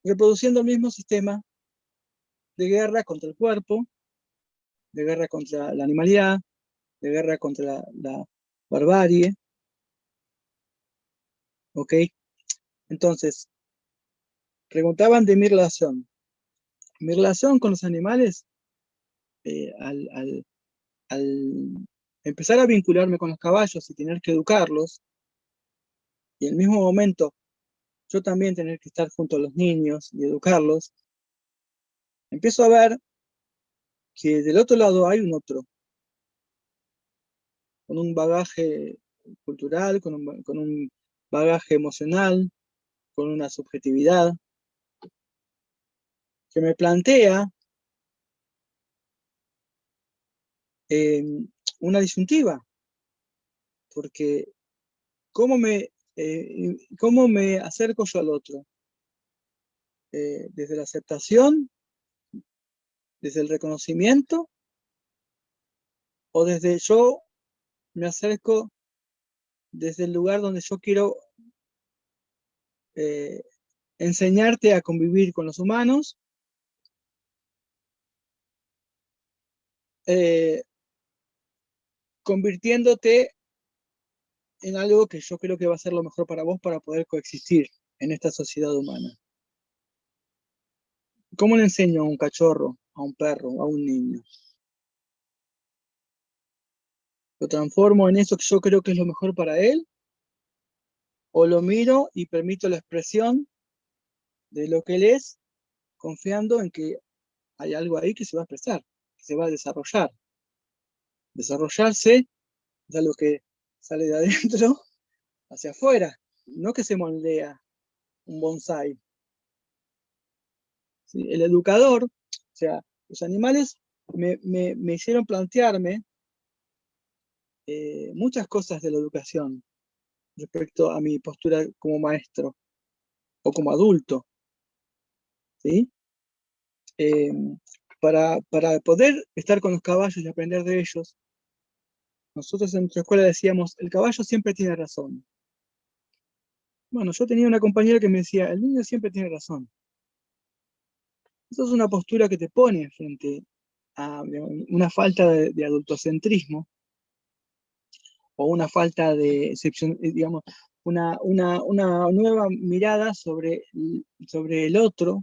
reproduciendo el mismo sistema de guerra contra el cuerpo, de guerra contra la animalidad, de guerra contra la barbarie. ¿Ok? Entonces, preguntaban de mi relación. Mi relación con los animales, al empezar a vincularme con los caballos y tener que educarlos, y en el mismo momento yo también tener que estar junto a los niños y educarlos, empiezo a ver que del otro lado hay un otro, con un bagaje cultural, con un bagaje emocional, con una subjetividad, que me plantea una disyuntiva, porque ¿cómo me acerco yo al otro? ¿Desde la aceptación, desde el reconocimiento, o desde yo me acerco desde el lugar donde yo quiero enseñarte a convivir con los humanos, convirtiéndote en algo que yo creo que va a ser lo mejor para vos para poder coexistir en esta sociedad humana? ¿Cómo le enseño a un cachorro, a un perro, a un niño? ¿Lo transformo en eso que yo creo que es lo mejor para él? ¿O lo miro y permito la expresión de lo que él es, confiando en que hay algo ahí que se va a expresar, que se va a desarrollar? Desarrollarse es algo que sale de adentro hacia afuera, no que se moldea un bonsái. ¿Sí? El educador, o sea, los animales me hicieron plantearme muchas cosas de la educación respecto a mi postura como maestro o como adulto, ¿sí? Para poder estar con los caballos y aprender de ellos, nosotros en nuestra escuela decíamos, el caballo siempre tiene razón. Bueno, yo tenía una compañera que me decía, el niño siempre tiene razón. Eso es una postura que te pone frente a una falta de adultocentrismo, o una falta de, digamos, una nueva mirada sobre el otro,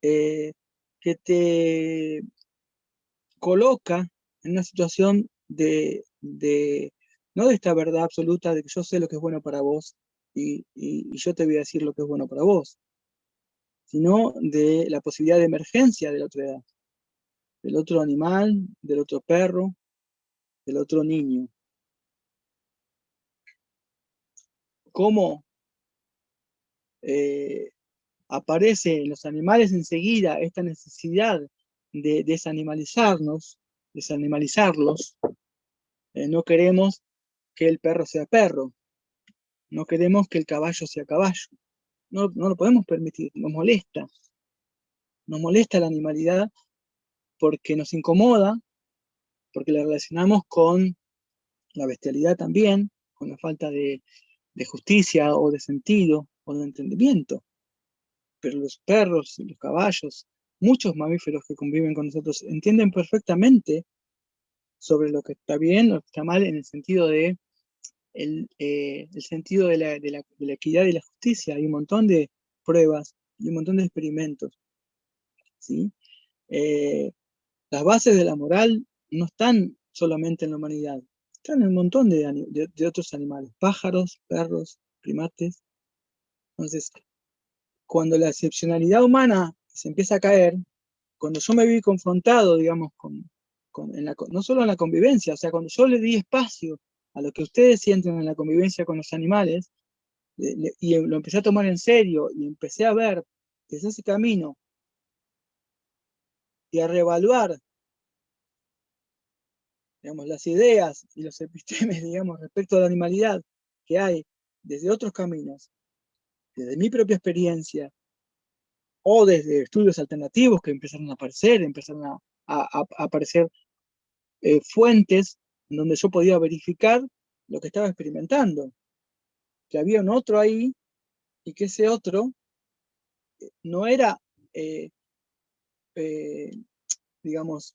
que te coloca en una situación no de esta verdad absoluta de que yo sé lo que es bueno para vos y yo te voy a decir lo que es bueno para vos, sino de la posibilidad de emergencia de la otra edad, del otro animal, del otro perro, del otro niño. ¿Cómo aparece en los animales enseguida esta necesidad de desanimalizarlos? No queremos que el perro sea perro, no queremos que el caballo sea caballo, no lo podemos permitir, nos molesta la animalidad porque nos incomoda, porque la relacionamos con la bestialidad también, con la falta de justicia o de sentido o de entendimiento. Pero los perros y los caballos, muchos mamíferos que conviven con nosotros, entienden perfectamente sobre lo que está bien o lo que está mal, en el sentido de el sentido de la equidad y la justicia. Hay un montón de pruebas y un montón de experimentos, ¿sí? Las bases de la moral no están solamente en la humanidad, están en un montón de otros animales, pájaros, perros, primates. Entonces, cuando la excepcionalidad humana se empieza a caer, cuando yo me vi confrontado, digamos, no solo en la convivencia, o sea, cuando yo le di espacio a lo que ustedes sienten en la convivencia con los animales, y lo empecé a tomar en serio, y empecé a ver desde ese camino, y a reevaluar, digamos, las ideas y los epistemes, digamos, respecto a la animalidad que hay desde otros caminos, desde mi propia experiencia, o desde estudios alternativos que empezaron a aparecer, a aparecer fuentes en donde yo podía verificar lo que estaba experimentando, que había un otro ahí, y que ese otro no era, digamos,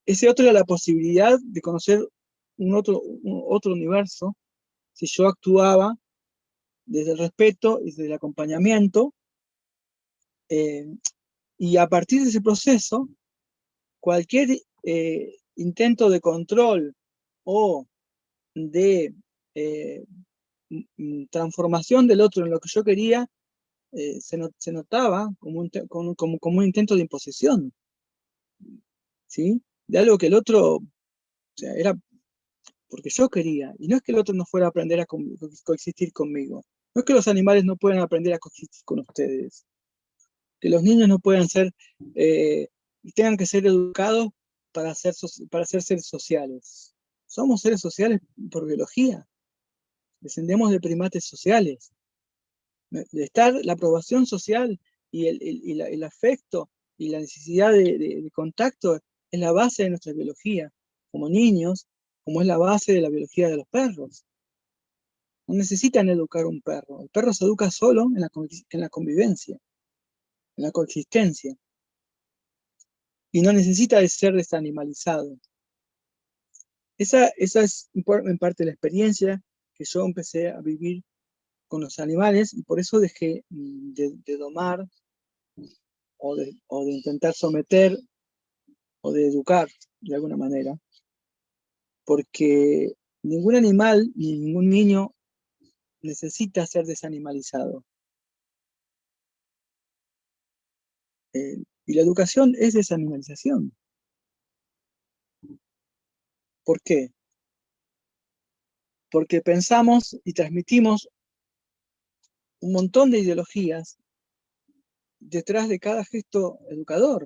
ese otro era la posibilidad de conocer un otro universo, si yo actuaba desde el respeto y desde el acompañamiento, y a partir de ese proceso cualquier intento de control o de transformación del otro en lo que yo quería, se notaba como un intento de imposición, ¿sí? De algo que el otro, o sea, era porque yo quería, y no es que el otro no fuera a aprender a coexistir conmigo, no es que los animales no puedan aprender a coexistir con ustedes, que los niños no puedan ser, y tengan que ser educados para ser seres sociales. Somos seres sociales por biología, descendemos de primates sociales. De estar la aprobación social y el afecto y la necesidad de contacto es la base de nuestra biología, como niños, como es la base de la biología de los perros. No necesitan educar a un perro. El perro se educa solo en la convivencia, en la coexistencia. Y no necesita de ser desanimalizado. Esa es en parte la experiencia que yo empecé a vivir con los animales, y por eso dejé de domar o de intentar someter o de educar de alguna manera, porque ningún animal ni ningún niño necesita ser desanimalizado. Y la educación es desanimalización. ¿Por qué? Porque pensamos y transmitimos un montón de ideologías detrás de cada gesto educador.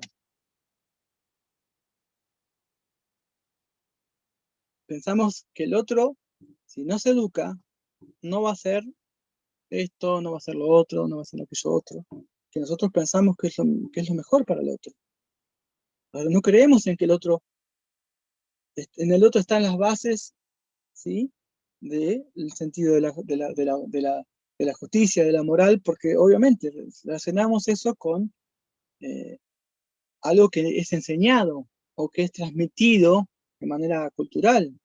Pensamos que el otro, si no se educa, no va a hacer esto, no va a hacer lo otro, no va a hacer aquello otro, que nosotros pensamos que es lo mejor para el otro. Pero no creemos en que en el otro están las bases, ¿sí?, del sentido de la justicia, de la moral, porque obviamente relacionamos eso con algo que es enseñado o que es transmitido de manera cultural.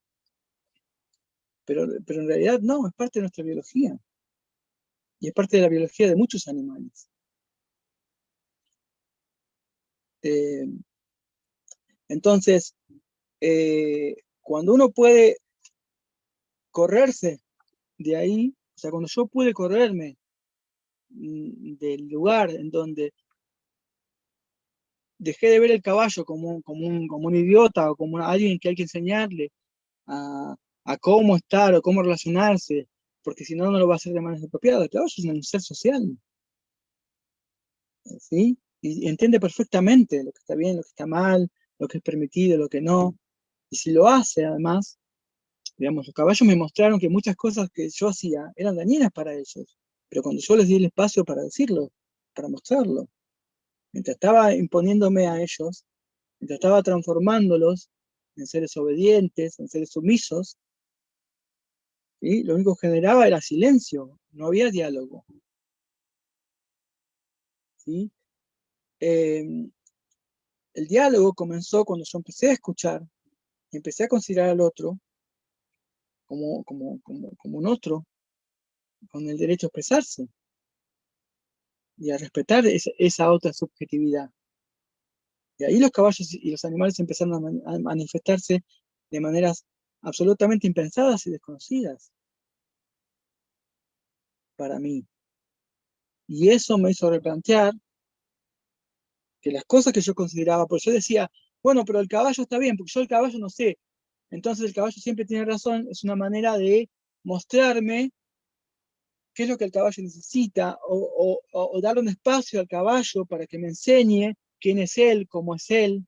Pero en realidad no, es parte de nuestra biología. Y es parte de la biología de muchos animales. Entonces, cuando uno puede correrse de ahí, o sea, cuando yo pude correrme del lugar en donde dejé de ver el caballo como un idiota o como alguien que hay que enseñarle a cómo estar o cómo relacionarse, porque si no, no lo va a hacer de manera apropiada. El caballo es un ser social, ¿sí? Y entiende perfectamente lo que está bien, lo que está mal, lo que es permitido, lo que no. Y si lo hace, además, digamos, los caballos me mostraron que muchas cosas que yo hacía eran dañinas para ellos, pero cuando yo les di el espacio para decirlo, para mostrarlo, mientras estaba imponiéndome a ellos, mientras estaba transformándolos en seres obedientes, en seres sumisos, ¿sí?, lo único que generaba era silencio, no había diálogo, ¿sí? El diálogo comenzó cuando yo empecé a escuchar y empecé a considerar al otro como un otro, con el derecho a expresarse y a respetar esa otra subjetividad. Y ahí los caballos y los animales empezaron a manifestarse de maneras absolutamente impensadas y desconocidas para mí. Y eso me hizo replantear que las cosas que yo consideraba, porque yo decía, bueno, pero el caballo está bien, porque yo el caballo no sé. Entonces el caballo siempre tiene razón, es una manera de mostrarme qué es lo que el caballo necesita, o darle un espacio al caballo para que me enseñe quién es él, cómo es él,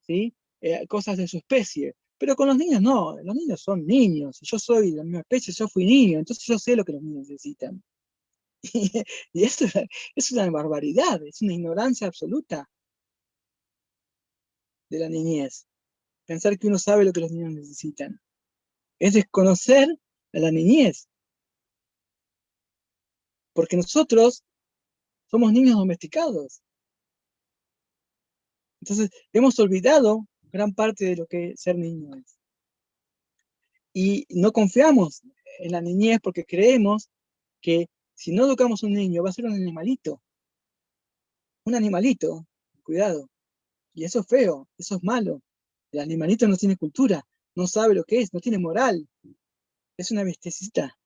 ¿sí? Cosas de su especie. Pero con los niños no, los niños son niños, yo soy de la misma especie, yo fui niño, entonces yo sé lo que los niños necesitan. Y esto es una barbaridad, es una ignorancia absoluta de la niñez. Pensar que uno sabe lo que los niños necesitan. Es desconocer a la niñez. Porque nosotros somos niños domesticados. Entonces, hemos olvidado gran parte de lo que ser niño es. Y no confiamos en la niñez porque creemos que si no educamos a un niño va a ser un animalito. Un animalito, cuidado. Y eso es feo, eso es malo. El animalito no tiene cultura, no sabe lo que es, no tiene moral. Es una bestiecita.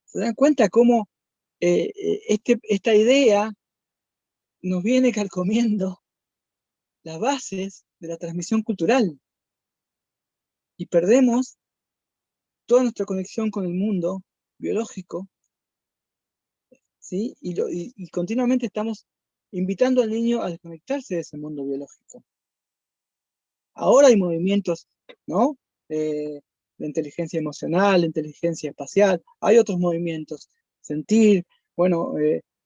¿Se dan cuenta cómo esta idea nos viene carcomiendo las bases de la transmisión cultural? Y perdemos toda nuestra conexión con el mundo biológico, ¿sí? Y continuamente estamos invitando al niño a desconectarse de ese mundo biológico. Ahora hay movimientos, ¿no? De inteligencia emocional, de inteligencia espacial, hay otros movimientos, sentir, bueno,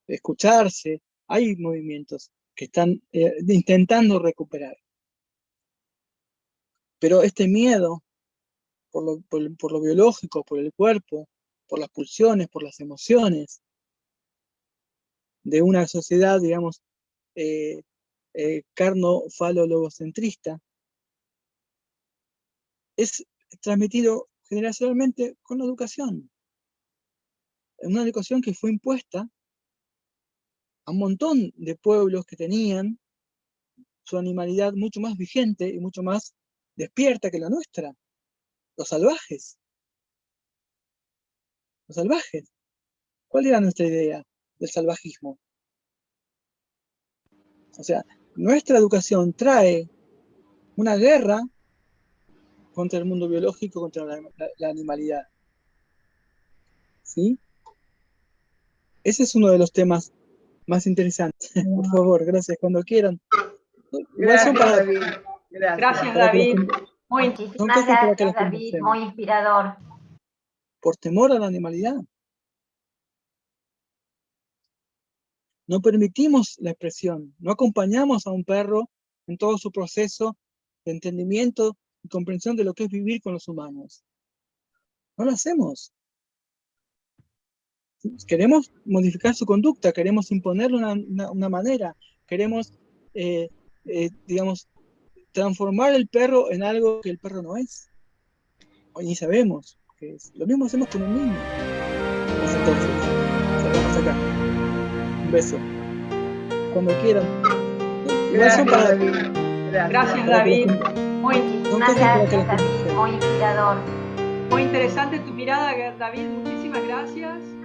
escucharse, hay movimientos que están intentando recuperar. Pero este miedo por lo biológico, por el cuerpo, por las pulsiones, por las emociones de una sociedad, digamos, carno-falo-logocentrista, es transmitido generacionalmente con la educación. Una educación que fue impuesta a un montón de pueblos que tenían su animalidad mucho más vigente y mucho más despierta que la nuestra. Los salvajes. Los salvajes. ¿Cuál era nuestra idea del salvajismo? O sea, nuestra educación trae una guerra contra el mundo biológico, contra la animalidad. ¿Sí? Ese es uno de los temas más interesantes. Por favor, gracias. Cuando quieran. Gracias, David. Gracias, David. Muchísimas gracias, David. Muy inspirador. Por temor a la animalidad. No permitimos la expresión, no acompañamos a un perro en todo su proceso de entendimiento y comprensión de lo que es vivir con los humanos. No lo hacemos. Queremos modificar su conducta, queremos imponerle una manera, queremos, digamos, transformar el perro en algo que el perro no es. O ni sabemos qué es. Lo mismo hacemos con un niño. Pues entonces, salgamos acá. Un beso. Cuando quieran. Gracias, David. Gracias, David. Muchísimas gracias, David. Muy inspirador. Muy interesante tu mirada, David. Muchísimas gracias.